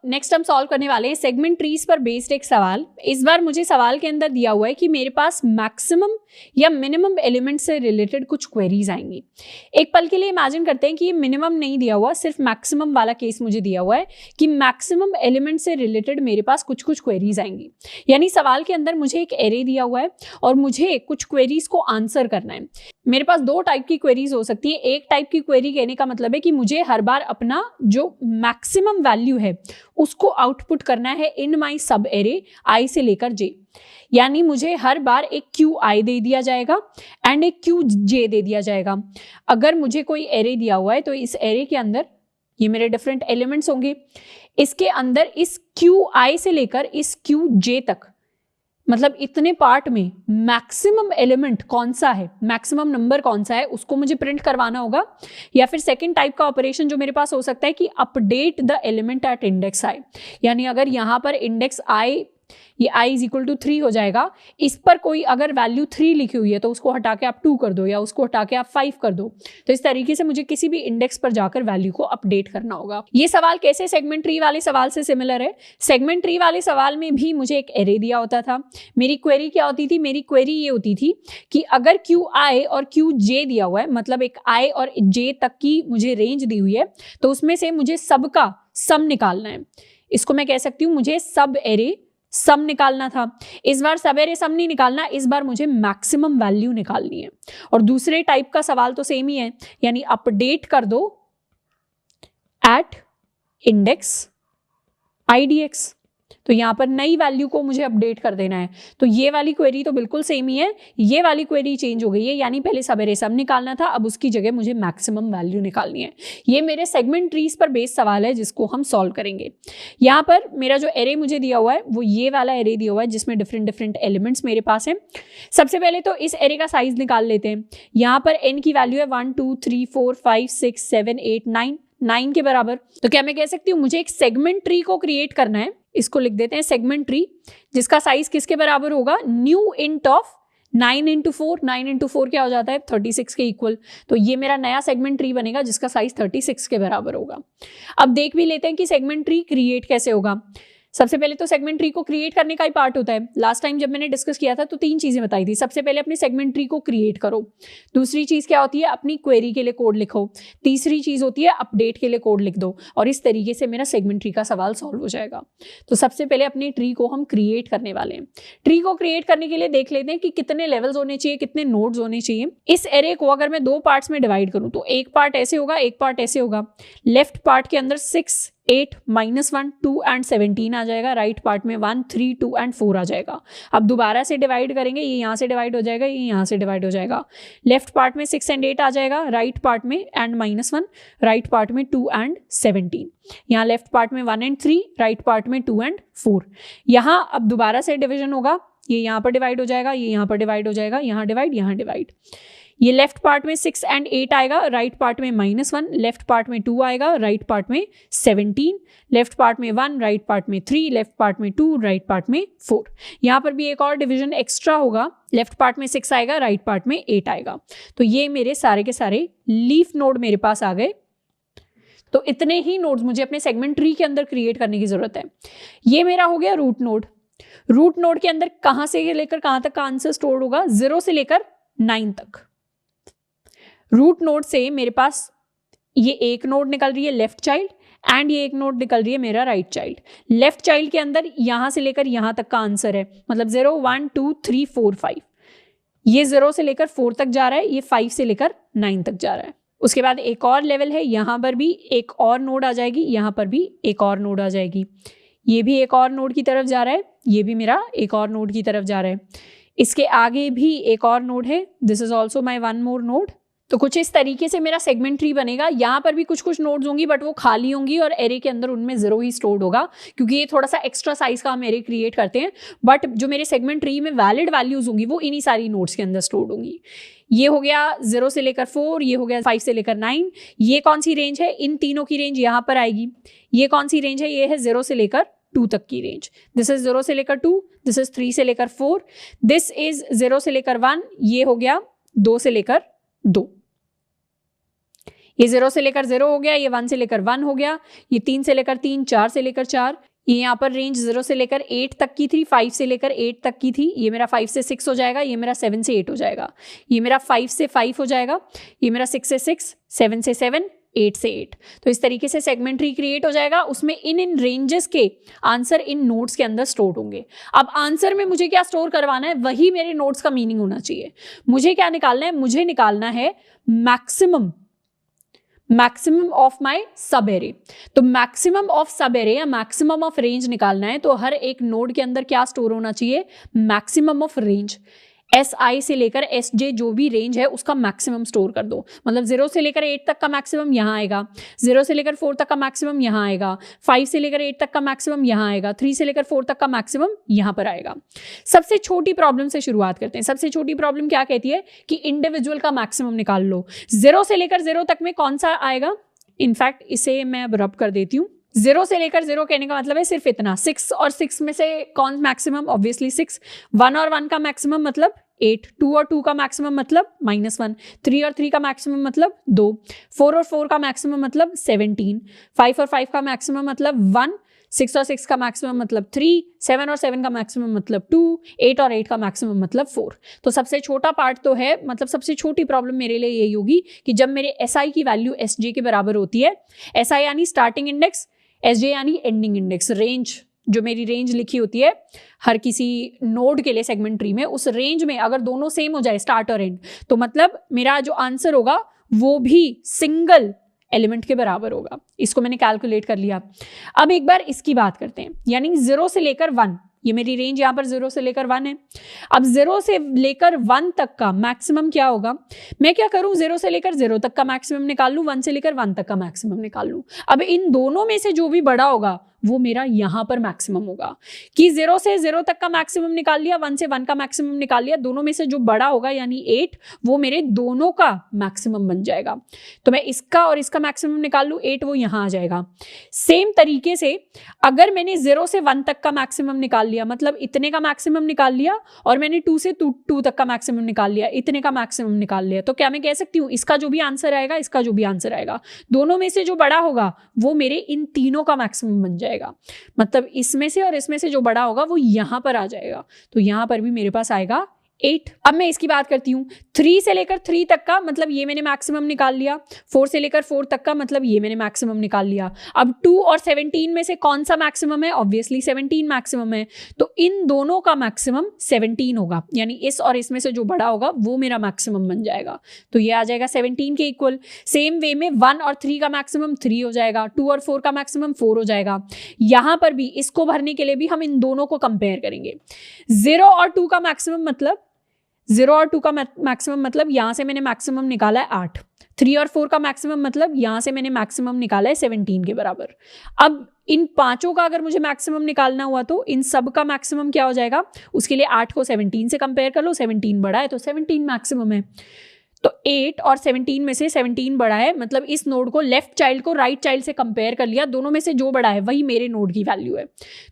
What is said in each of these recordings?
Next हम solve करने वाले हैं सेगमेंट ट्रीज पर बेस्ड एक सवाल। इस बार मुझे सवाल के अंदर दिया हुआ है कि मेरे पास मैक्सिमम या मिनिमम एलिमेंट से रिलेटेड कुछ क्वेरीज आएंगी। एक पल के लिए इमेजिन करते हैं कि ये मिनिमम नहीं दिया हुआ, सिर्फ मैक्सिमम वाला केस मुझे दिया हुआ है कि मैक्सिमम एलिमेंट से रिलेटेड मेरे पास कुछ कुछ क्वेरीज आएंगी। यानी सवाल के अंदर मुझे एक एरे दिया हुआ है और मुझे कुछ क्वेरीज को आंसर करना है। मेरे पास दो टाइप की क्वेरीज हो सकती है। एक टाइप की क्वेरी कहने का मतलब है कि मुझे हर बार अपना जो मैक्सिमम वैल्यू है उसको आउटपुट करना है इन माई सब एरे आई से लेकर जे। यानी मुझे हर बार एक क्यू आई दे दिया जाएगा एंड एक क्यू जे दे दिया जाएगा। अगर मुझे कोई एरे दिया हुआ है तो इस एरे के अंदर ये मेरे डिफरेंट एलिमेंट्स होंगे। इसके अंदर इस क्यू आई से लेकर इस क्यू जे तक, मतलब इतने पार्ट में मैक्सिमम एलिमेंट कौन सा है, मैक्सिमम नंबर कौन सा है, उसको मुझे प्रिंट करवाना होगा। या फिर सेकंड टाइप का ऑपरेशन जो मेरे पास हो सकता है कि update the element at index i. यानी अगर यहां पर इंडेक्स आई, ये i इज इक्वल टू 3 हो जाएगा, इस पर कोई अगर वैल्यू 3 लिखी हुई है तो उसको हटा के आप 2 कर दो या उसको हटा के आप 5 कर दो। तो इस तरीके से मुझे किसी भी इंडेक्स पर जाकर वैल्यू को अपडेट करना होगा। ये सवाल कैसे सेगमेंट ट्री वाले सवाल से सिमिलर है। सेगमेंट ट्री वाले सवाल में भी मुझे एक एरे दिया होता था। मेरी क्वेरी क्या होती थी? मेरी क्वेरी ये होती थी कि अगर क्यू आई और क्यू जे दिया हुआ है, मतलब एक आई और जे तक की मुझे रेंज दी हुई है, तो उसमें से मुझे सबका सम निकालना है। इसको मैं कह सकती हूँ मुझे सब एरे सम निकालना था। इस बार सब एरे सम नहीं निकालना, इस बार मुझे मैक्सिमम वैल्यू निकालनी है। और दूसरे टाइप का सवाल तो सेम ही है, यानी अपडेट कर दो एट इंडेक्स आईडीएक्स। तो यहां पर नई वैल्यू को मुझे अपडेट कर देना है। तो ये वाली क्वेरी तो बिल्कुल सेम ही है, ये वाली क्वेरी चेंज हो गई है। यानी पहले सब एरे सम निकालना था, अब उसकी जगह मुझे मैक्सिमम वैल्यू निकालनी है। ये मेरे सेगमेंट ट्रीज पर बेस्ड सवाल है जिसको हम सॉल्व करेंगे। यहाँ पर मेरा जो एरे मुझे दिया हुआ है वो ये वाला एरे दिया हुआ है जिसमें डिफरेंट डिफरेंट एलिमेंट्स मेरे पास है। सबसे पहले तो इस एरे का साइज निकाल लेते हैं। यहाँ पर n की वैल्यू है 1 2 3 4 5 6 7 8 9 के बराबर। तो क्या मैं कह सकती हूँ मुझे एक सेगमेंट ट्री को क्रिएट करना है। इसको लिख देते हैं सेगमेंट ट्री, जिसका साइज किसके बराबर होगा? New int of 9 into 4। 9 into 4 क्या हो जाता है? 36 के इक्वल। तो ये मेरा नया सेगमेंट ट्री बनेगा जिसका साइज 36 के बराबर होगा। अब देख भी लेते हैं कि सेगमेंट ट्री क्रिएट कैसे होगा। सबसे पहले तो सेगमेंट ट्री को क्रिएट करने का ही पार्ट होता है। लास्ट टाइम जब मैंने डिस्कस किया था तो 3 चीजें बताई थी। सबसे पहले अपने सेगमेंट ट्री को क्रिएट करो। दूसरी चीज क्या होती है? अपनी क्वेरी के लिए कोड लिखो। तीसरी चीज होती है अपडेट के लिए कोड लिख दो। और इस तरीके से मेरा सेगमेंट ट्री का सवाल सॉल्व हो जाएगा। तो सबसे पहले अपनी ट्री को हम क्रिएट करने वाले हैं। ट्री को क्रिएट करने के लिए देख लेते हैं कि कितने लेवल्स होने चाहिए, कितने नोड्स होने चाहिए। इस एरे को अगर मैं 2 पार्ट्स में डिवाइड करूं तो एक पार्ट ऐसे होगा, एक पार्ट ऐसे होगा। लेफ्ट पार्ट के अंदर 6 8 -1 2 एंड 17 आ जाएगा। राइट पार्ट में 1 3 2 एंड 4 आ जाएगा। अब दोबारा से डिवाइड करेंगे, ये यहाँ से डिवाइड हो जाएगा, ये यहाँ से डिवाइड हो जाएगा। लेफ्ट पार्ट में 6 एंड 8 आ जाएगा, राइट पार्ट में एंड -1, राइट पार्ट में 2 एंड 17। यहाँ लेफ्ट पार्ट में 1 एंड 3, राइट पार्ट में 2 एंड 4। यहाँ अब दोबारा से डिविजन होगा, ये यहाँ पर डिवाइड हो जाएगा, ये यहाँ पर डिवाइड हो जाएगा, यहाँ डिवाइड, यहाँ डिवाइड। ये लेफ्ट पार्ट में 6 एंड 8 आएगा, राइट पार्ट में -1, लेफ्ट पार्ट में 2 आएगा, राइट पार्ट में 17, लेफ्ट पार्ट में 1, राइट पार्ट में 3, लेफ्ट पार्ट में 2, राइट पार्ट में 4। यहाँ पर भी एक और डिवीजन एक्स्ट्रा होगा, लेफ्ट पार्ट में 6 आएगा, राइट पार्ट में 8 आएगा। तो ये मेरे सारे के सारे लीफ नोड मेरे पास आ गए। तो इतने ही नोड्स मुझे अपने सेगमेंट ट्री के अंदर क्रिएट करने की जरूरत है। ये मेरा हो गया रूट नोड। रूट नोड के अंदर कहां से लेकर कहां तक का आंसर स्टोर होगा? 0 से लेकर 9 तक। रूट नोड से मेरे पास ये एक नोड निकल रही है लेफ्ट चाइल्ड एंड ये एक नोड निकल रही है मेरा राइट चाइल्ड। लेफ्ट चाइल्ड के अंदर यहां से लेकर यहां तक का आंसर है, मतलब 0 1 2 3 4 5। ये 0 से लेकर 4 तक जा रहा है, ये 5 से लेकर 9 तक जा रहा है। उसके बाद एक और लेवल है, यहां पर भी एक और नोड आ जाएगी, यहां पर भी एक और नोड आ जाएगी। ये भी एक और नोड की तरफ जा रहा है, ये भी मेरा एक और नोड की तरफ जा रहा है। इसके आगे भी एक और नोड है, this is also my 1 more node. तो कुछ इस तरीके से मेरा सेगमेंट ट्री बनेगा। यहाँ पर भी कुछ कुछ नोड्स होंगी बट वो खाली होंगी और एरे के अंदर उनमें 0 ही स्टोर्ड होगा, क्योंकि ये थोड़ा सा एक्स्ट्रा साइज का हम एरे क्रिएट करते हैं। बट जो मेरे सेगमेंट ट्री में वैलिड वैल्यूज होंगी वो इन्हीं सारी नोड्स के अंदर स्टोर्ड होंगी। ये हो गया 0 से लेकर 4, ये हो गया 5 से लेकर 9। ये कौन सी रेंज है? इन तीनों की रेंज यहाँ पर आएगी। ये कौन सी रेंज है? ये है 0 से लेकर 2 तक की रेंज। दिस इज 0 से लेकर 2, दिस इज 3 से लेकर 4, दिस इज 0 से लेकर 1, ये हो गया 2 से लेकर 2। ये 0 से लेकर 0 हो गया, ये 1 से लेकर 1 हो गया, ये 3 से लेकर 3, 4 से लेकर 4, ये यहाँ पर रेंज 0 से लेकर 8 तक की थी, 5 से लेकर 8 तक की थी, ये मेरा 5 से 6 हो जाएगा, ये मेरा 7 से 8 हो जाएगा, ये मेरा 5 से 5 हो जाएगा, ये मेरा 6 से 6, 7 से 7, 8 से 8। तो इस तरीके से सेगमेंट ट्री क्रिएट हो जाएगा। उसमें इन रेंजेस के आंसर इन नोड्स के अंदर स्टोर होंगे। अब आंसर में मुझे क्या स्टोर करवाना है, वही मेरे नोड्स का मीनिंग होना चाहिए। मुझे क्या निकालना है, मुझे निकालना है मैक्सिमम ऑफ माय सब एरे। तो मैक्सिमम ऑफ सब एरे या मैक्सिमम ऑफ रेंज निकालना है, तो हर एक नोड के अंदर क्या स्टोर होना चाहिए, मैक्सिमम ऑफ रेंज। SI से लेकर SJ जो भी रेंज है उसका मैक्सिमम स्टोर कर दो। मतलब 0 से लेकर 8 तक का मैक्सिमम यहाँ आएगा, 0 से लेकर 4 तक का मैक्सिमम यहाँ आएगा, 5 से लेकर 8 तक का मैक्सिमम यहाँ आएगा, 3 से लेकर 4 तक का मैक्सिमम यहाँ पर आएगा। सबसे छोटी प्रॉब्लम से शुरुआत करते हैं। सबसे छोटी प्रॉब्लम क्या कहती है कि इंडिविजुअल का मैक्सिमम निकाल लो। 0 से लेकर 0 तक में कौन सा आएगा, इनफैक्ट इसे मैं अब रब कर देती हूँ। 0 से लेकर 0 कहने का मतलब है सिर्फ इतना, 6 और 6 में से कौन मैक्सिमम, ऑब्वियसली 6। 1 और 1 का मैक्सिमम मतलब 8, 2 और 2 का मैक्सिमम मतलब -1, 3 और 3 का मैक्सिमम मतलब 2, 4 और 4 का मैक्सिमम मतलब 17, 5 और 5 का मैक्सिमम मतलब 1, 6 और 6 का मैक्सिमम मतलब 3, 7 और 7 का मैक्सिमम मतलब 2, 8 और 8 का मैक्सिमम मतलब 4। तो सबसे छोटा पार्ट तो है, मतलब सबसे छोटी प्रॉब्लम मेरे लिए यही होगी कि जब मेरे SI की वैल्यू SJ के बराबर होती है, SI यानी स्टार्टिंग इंडेक्स, SJ यानी एंडिंग इंडेक्स, रेंज जो मेरी रेंज लिखी होती है हर किसी नोड के लिए सेगमेंट ट्री में, उस रेंज में अगर दोनों सेम हो जाए स्टार्ट और एंड, तो मतलब मेरा जो आंसर होगा वो भी सिंगल एलिमेंट के बराबर होगा। इसको मैंने कैलकुलेट कर लिया। अब एक बार इसकी बात करते हैं, यानी 0 से लेकर 1, ये मेरी रेंज यहाँ पर 0 से लेकर 1 है। अब 0 से लेकर 1 तक का मैक्सिमम क्या होगा, मैं क्या करूं, 0 से लेकर 0 तक का मैक्सिमम निकाल लूं, 1 से लेकर 1 तक का मैक्सिमम निकाल लूं। अब इन दोनों में से जो भी बड़ा होगा वो मेरा यहां पर मैक्सिमम होगा। कि 0 से 0 तक का मैक्सिमम निकाल लिया, 1 से 1 का मैक्सिमम निकाल लिया, दोनों में से जो बड़ा होगा यानी 8, वो मेरे दोनों का मैक्सिमम बन जाएगा। तो मैं इसका और इसका मैक्सिमम निकाल लूं, 8 वो यहां आ जाएगा। सेम तरीके से अगर मैंने 0 से 1 तक का मैक्सिमम निकाल लिया, मतलब इतने का मैक्सिमम निकाल लिया, और मैंने 2 से 2 तक का मैक्सिमम निकाल लिया, इतने का मैक्सिमम निकाल लिया, तो क्या मैं कह सकती हूँ इसका जो भी आंसर आएगा, इसका जो भी आंसर आएगा, दोनों में से जो बड़ा होगा वो मेरे इन तीनों का मैक्सिमम बन जाएगा। मतलब इसमें से और इसमें से जो बड़ा होगा वो यहां पर आ जाएगा। तो यहां पर भी मेरे पास आएगा 8। अब मैं इसकी बात करती हूँ 3 से लेकर 3 तक का, मतलब ये मैंने मैक्सिमम निकाल लिया। 4 से लेकर 4 तक का, मतलब ये मैंने मैक्सिमम निकाल लिया। अब 2 और 17 में से कौन सा मैक्सिमम है, ऑब्वियसली 17 मैक्सिमम है। तो इन दोनों का मैक्सिमम 17 होगा, यानी इस और इसमें से जो बड़ा होगा वो मेरा मैक्सिमम बन जाएगा। तो ये आ जाएगा 17 के इक्वल। सेम वे में 1 और 3 का मैक्सिमम 3 हो जाएगा, 2 और 4 का मैक्सिमम 4 हो जाएगा। यहां पर भी इसको भरने के लिए भी हम इन दोनों को कंपेयर करेंगे। 0 और 2 का मैक्सिमम मतलब 0 और 2 का मैक्सिमम मतलब यहां से मैंने मैक्सिमम निकाला है 8। 3 और 4 का मैक्सिमम मतलब यहां से मैंने मैक्सिमम निकाला है 17 के बराबर। अब इन पांचों का अगर मुझे मैक्सिमम निकालना हुआ तो इन सब का मैक्सिमम क्या हो जाएगा, उसके लिए 8 को 17 से कंपेयर कर लो। 17 बड़ा है तो 17 मैक्सिमम है। तो 8 और 17 में से 17 बड़ा है, मतलब इस नोड को लेफ्ट चाइल्ड को राइट चाइल्ड से कंपेयर कर लिया, दोनों में से जो बड़ा है वही मेरे नोड की वैल्यू है।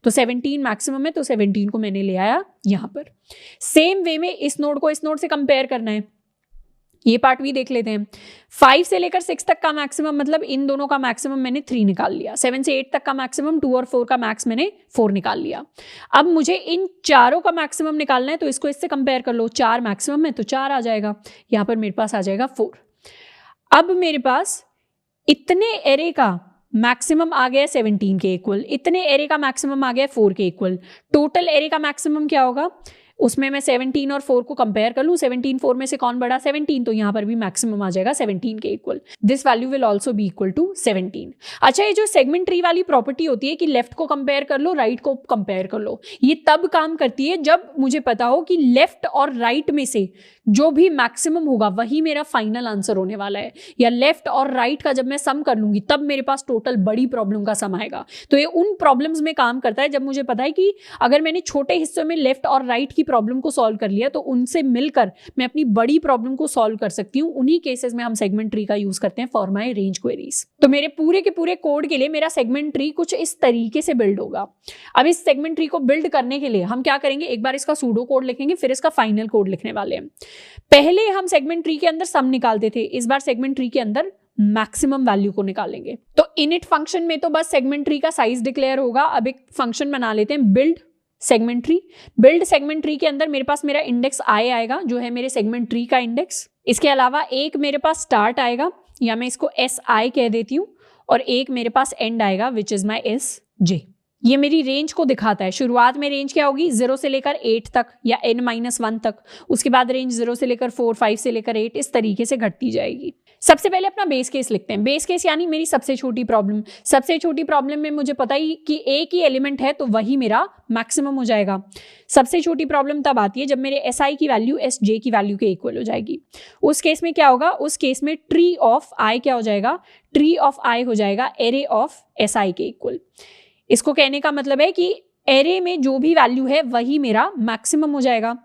तो 17 मैक्सिमम है, तो 17 को मैंने ले आया यहां पर। सेम वे में इस नोड को इस नोड से कंपेयर करना है, ये पार्ट भी देख लेते हैं। 5 से लेकर 6 तक का मैक्सिमम, मतलब इन दोनों का मैक्सिमम मैंने 3 निकाल लिया। 7 से 8 तक का मैक्सिमम, 2 और 4 का मैक्स मैंने 4 निकाल लिया। अब मुझे इन चारों का मैक्सिमम निकालना है, तो इसको इससे कंपेयर कर लो। 4 मैक्सिमम है तो 4 आ जाएगा, यहां पर मेरे पास आ जाएगा 4। अब मेरे पास इतने एरे का मैक्सिमम आ गया 17 के इक्वल, इतने एरे का मैक्सिमम आ गया 4 के इक्वल। टोटल एरे का मैक्सिमम क्या होगा, उसमें मैं 17 और 4 को कंपेयर कर लूं। 17 4 में से कौन बड़ा, 17, तो यहां पर भी मैक्सिमम आ जाएगा 17 के equal. This value will also be equal to 17। अच्छा, ये जो सेगमेंट ट्री वाली प्रॉपर्टी होती है कि लेफ्ट को कंपेयर कर लो, राइट को कंपेयर कर लो, ये तब काम करती है जब मुझे पता हो कि लेफ्ट और राइट में से जो भी मैक्सिमम होगा वही मेरा फाइनल आंसर होने वाला है। या लेफ्ट और राइट का जब मैं सम कर लूंगी तब मेरे पास टोटल बड़ी प्रॉब्लम का सम आएगा। तो ये उन प्रॉब्लम्स में काम करता है जब मुझे पता है कि अगर मैंने छोटे हिस्सों में लेफ्ट और राइट की प्रॉब्लम को सॉल्व कर लिया तो उनसे मिलकर मैं अपनी बड़ी प्रॉब्लम को सॉल्व कर सकती हूँ। उन्हीं केसेस में हम सेगमेंट ट्री का यूज करते हैं फॉर माय रेंज क्वेरीज। तो मेरे पूरे के पूरे कोड के लिए मेरा सेगमेंट ट्री कुछ इस तरीके से बिल्ड होगा। अब इस सेगमेंट ट्री को बिल्ड करने के लिए हम क्या करेंगे, एक बार इसका सूडो कोड लिखेंगे, फिर इसका फाइनल कोड लिखने वाले हैं। पहले हम सेगमेंट ट्री के अंदर सम निकालते थे, इस बार सेगमेंट ट्री के अंदर मैक्सिमम वैल्यू को निकालेंगे। तो इनिट फंक्शन में तो बस सेगमेंट ट्री का साइज डिक्लेयर होगा। अब एक फंक्शन बना लेते हैं build segment tree. Build segment tree के अंदर मेरे पास मेरा इंडेक्स आई आएगा जो है मेरे सेगमेंट ट्री का इंडेक्स। इसके अलावा एक मेरे पास स्टार्ट आएगा या मैं इसको एस आई कह देती हूँ, और एक मेरे पास एंड आएगा विच इज माई एस जे। ये मेरी रेंज को दिखाता है। शुरुआत में रेंज क्या होगी 0 से लेकर 8 तक या n-1 तक, उसके बाद रेंज 0 से लेकर 4, 5 से लेकर 8, इस तरीके से घटती जाएगी। सबसे पहले अपना बेस केस लिखते हैं। बेस केस यानी मेरी सबसे छोटी प्रॉब्लम। सबसे छोटी प्रॉब्लम में मुझे पता ही कि एक ही एलिमेंट है तो वही मेरा मैक्सिमम हो जाएगा। सबसे छोटी प्रॉब्लम तब आती है जब मेरे एस आई की वैल्यू एस जे की वैल्यू के इक्वल हो जाएगी। उस केस में क्या होगा, उस केस में ट्री ऑफ आई क्या हो जाएगा, ट्री ऑफ आई हो जाएगा एरे ऑफ एस आई के इक्वल। इसको कहने का मतलब है कि एरे में जो भी वैल्यू है वही मेरा मैक्सिमम हो जाएगा,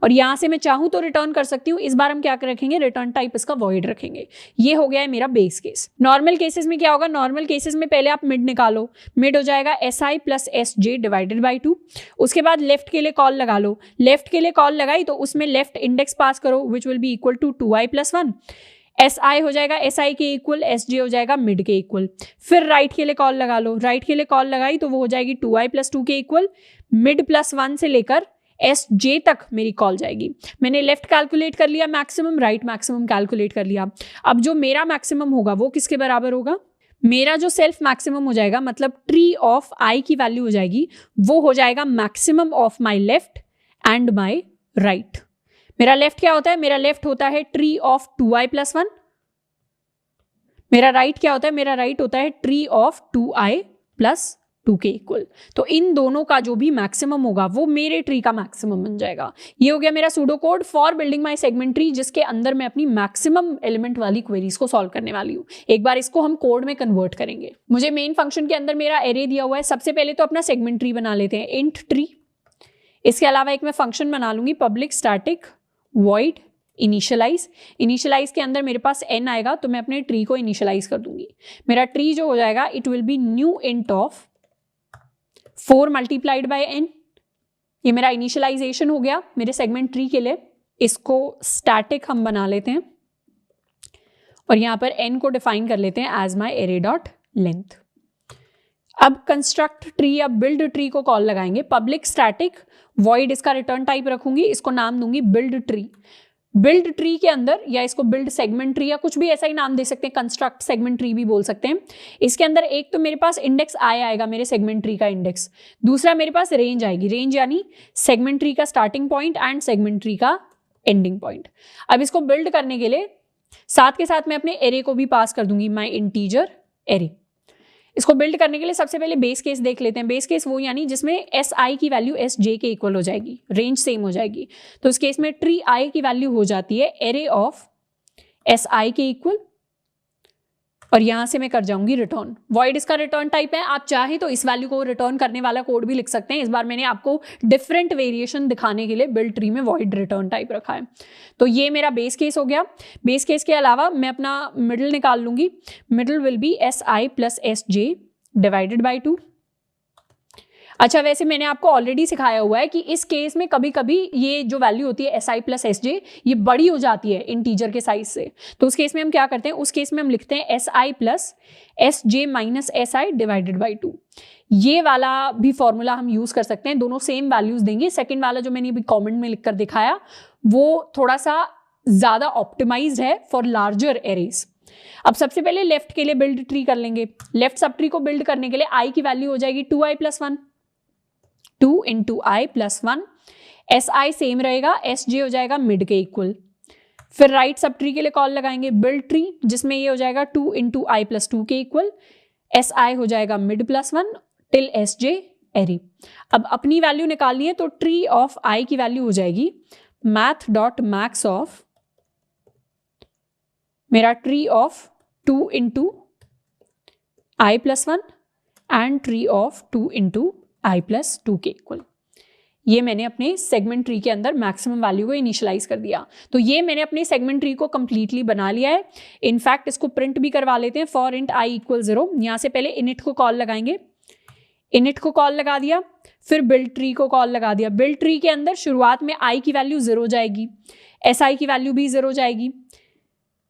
और यहां से मैं चाहूं तो रिटर्न कर सकती हूँ। इस बार हम क्या रखेंगे, रिटर्न टाइप इसका वॉइड रखेंगे। ये हो गया है मेरा बेस केस। नॉर्मल केसेस में क्या होगा, नॉर्मल केसेस में पहले आप मिड निकालो। मिड हो जाएगा S I plus S J divided by 2। उसके बाद लेफ्ट के लिए कॉल लगा लो। लेफ्ट के लिए कॉल लगाई तो उसमें लेफ्ट इंडेक्स पास करो which will be equal to 2i + 1। S i हो जाएगा एस आई के इक्वल, एस जे हो जाएगा मिड के इक्वल। फिर राइट के लिए कॉल लगा लो। राइट के लिए कॉल लगाई तो वो हो जाएगी 2i + 2 के इक्वल। मिड +1 से लेकर एस जे तक मेरी कॉल जाएगी। मैंने लेफ्ट कैलकुलेट कर लिया मैक्सिमम, राइट मैक्सिमम कैलकुलेट कर लिया। अब जो मेरा मैक्सिमम होगा वो किसके बराबर होगा, मेरा जो सेल्फ मैक्सिमम हो जाएगा, मतलब ट्री ऑफ आई की वैल्यू हो जाएगी, वो हो जाएगा maximum of my left and my right. मेरा लेफ्ट क्या होता है, मेरा लेफ्ट होता है ट्री ऑफ 2i + 1। मेरा राइट क्या होता है, मेरा राइट होता है ट्री ऑफ 2i + 2 के इक्वल। तो इन दोनों का जो भी मैक्सिमम होगा वो मेरे ट्री का मैक्सिमम बन जाएगा। ये हो गया मेरा pseudo code for building my segment tree, जिसके अंदर मैं अपनी मैक्सिमम एलिमेंट वाली क्वेरीज को सॉल्व करने वाली हूँ। एक बार इसको हम कोड में कन्वर्ट करेंगे। मुझे मेन फंक्शन के अंदर मेरा एरे दिया हुआ है। सबसे पहले तो अपना सेगमेंट ट्री बना लेते हैं, इंट ट्री। इसके अलावा एक मैं फंक्शन बना लूंगी public static void initialize. Initialize के अंदर मेरे पास n आएगा तो मैं अपने ट्री को इनिशियलाइज कर दूंगी। मेरा ट्री जो हो जाएगा it will be new int of 4 × n। ये मेरा इनिशियलाइजेशन हो गया मेरे सेगमेंट ट्री के लिए। इसको स्टैटिक हम बना लेते हैं और यहां पर n को डिफाइन कर लेते हैं as my array dot length. अब कंस्ट्रक्ट ट्री या बिल्ड ट्री को कॉल लगाएंगे। पब्लिक स्टैटिक वॉइड इसका रिटर्न टाइप रखूंगी, इसको नाम दूंगी बिल्ड ट्री। बिल्ड ट्री के अंदर, या इसको बिल्ड सेगमेंट ट्री या कुछ भी ऐसा ही नाम दे सकते हैं, कंस्ट्रक्ट सेगमेंट ट्री भी बोल सकते हैं। इसके अंदर एक तो मेरे पास इंडेक्स आई आएगा, मेरे सेगमेंट ट्री का इंडेक्स। दूसरा मेरे पास रेंज आएगी, रेंज यानी सेगमेंट ट्री का starting point and segment tree का एंडिंग पॉइंट। अब इसको बिल्ड करने के लिए साथ के साथ मैं अपने एरे को भी पास कर दूंगी, माई इंटीजर एरे। इसको बिल्ड करने के लिए सबसे पहले बेस केस देख लेते हैं। बेस केस वो यानी जिसमें एस आई की वैल्यू एस जे के इक्वल हो जाएगी, रेंज सेम हो जाएगी। तो इस केस में ट्री आई की वैल्यू हो जाती है एरे ऑफ एस आई के इक्वल, और यहां से मैं कर जाऊंगी रिटर्न। वॉइड इसका रिटर्न टाइप है। आप चाहे तो इस वैल्यू को रिटर्न करने वाला कोड भी लिख सकते हैं। इस बार मैंने आपको डिफरेंट वेरिएशन दिखाने के लिए बिल्ड ट्री में वॉइड रिटर्न टाइप रखा है। तो ये मेरा बेस केस हो गया। बेस केस के अलावा मैं अपना मिडल निकाल लूंगी। Middle will be S I + S J divided by 2। अच्छा, वैसे मैंने आपको ऑलरेडी सिखाया हुआ है कि इस केस में कभी कभी ये जो वैल्यू होती है एस आई + एस जे, ये बड़ी हो जाती है इंटीजर के साइज से। तो उस केस में हम क्या करते हैं, उस केस में हम लिखते हैं S I + S J - S I divided by 2। ये वाला भी फॉर्मूला हम यूज कर सकते हैं, दोनों सेम वैल्यूज देंगे। सेकेंड वाला जो मैंने अभी कॉमेंट में लिखकर दिखाया वो थोड़ा सा ज्यादा ऑप्टिमाइज्ड है फॉर लार्जर एरेज। अब सबसे पहले लेफ्ट के लिए बिल्ड ट्री कर लेंगे। लेफ्ट सब ट्री को बिल्ड करने के लिए आई की वैल्यू हो जाएगी 2i + 1, 2 × i + 1। S I same रहेगा, एस जे हो जाएगा मिड के इक्वल। फिर राइट सब ट्री के लिए कॉल लगाएंगे बिल्ड ट्री, जिसमें ये हो जाएगा 2 × i + 2 के इक्वल। एस आई हो जाएगा मिड +1 टिल एस जे एरे। अब अपनी वैल्यू निकालनी है तो ट्री ऑफ आई की वैल्यू हो जाएगी math.max ऑफ मेरा tree of 2 × i + 1 and tree of 2 × i + 2 के इक्वल। ये मैंने अपने सेगमेंट ट्री के अंदर मैक्सिमम वैल्यू को इनिशियलाइज कर दिया। तो ये मैंने अपने सेगमेंट ट्री को कंप्लीटली बना लिया है। इनफैक्ट इसको प्रिंट भी करवा लेते हैं। फॉर इंट i = 0, यहां से पहले इनिट को कॉल लगाएंगे। इनिट को कॉल लगा दिया, फिर बिल्ड ट्री को कॉल लगा दिया। बिल्ड ट्री के अंदर शुरुआत में i की वैल्यू 0 जाएगी, एस आई की वैल्यू भी 0 जाएगी।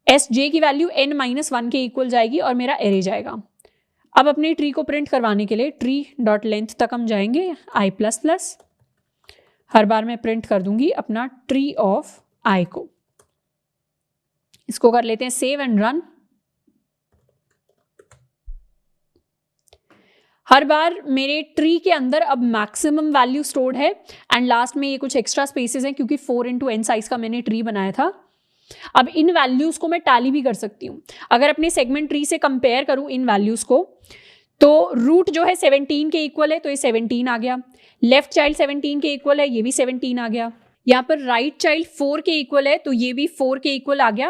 एस जे की वैल्यू n-1 के इक्वल जाएगी और मेरा एरे जाएगा। अब अपने ट्री को प्रिंट करवाने के लिए ट्री डॉट लेंथ तक हम जाएंगे i++, हर बार मैं प्रिंट कर दूंगी अपना ट्री ऑफ i को। इसको कर लेते हैं सेव एंड रन। हर बार मेरे ट्री के अंदर अब मैक्सिमम वैल्यू स्टोर्ड है एंड लास्ट में ये कुछ एक्स्ट्रा स्पेसेस हैं क्योंकि 4x n साइज का मैंने ट्री बनाया था। अब इन वैल्यूज को मैं टैली भी कर सकती हूँ। अगर अपने सेगमेंट ट्री से कंपेयर करूँ इन वैल्यूज को, तो रूट जो है 17 के इक्वल है तो ये 17 आ गया, लेफ्ट चाइल्ड 17 के इक्वल है ये भी 17 आ गया, यहाँ पर राइट चाइल्ड 4 के इक्वल है तो ये भी 4 के इक्वल आ गया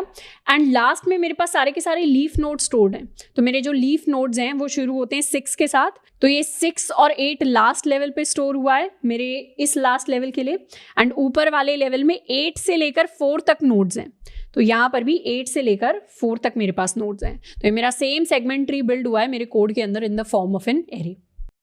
एंड लास्ट में मेरे पास सारे के सारे लीफ नोड स्टोर्ड हैं। तो मेरे जो लीफ नोड्स हैं वो शुरू होते हैं 6 के साथ, तो ये 6 और 8 लास्ट लेवल पे स्टोर हुआ है मेरे इस लास्ट लेवल के लिए एंड ऊपर वाले लेवल में 8 से लेकर 4 तक नोड्स हैं, तो यहाँ पर भी 8 से लेकर 4 तक मेरे पास नोड्स हैं। तो ये मेरा सेम सेगमेंट ट्री बिल्ड हुआ है मेरे कोड के अंदर in the form of an array.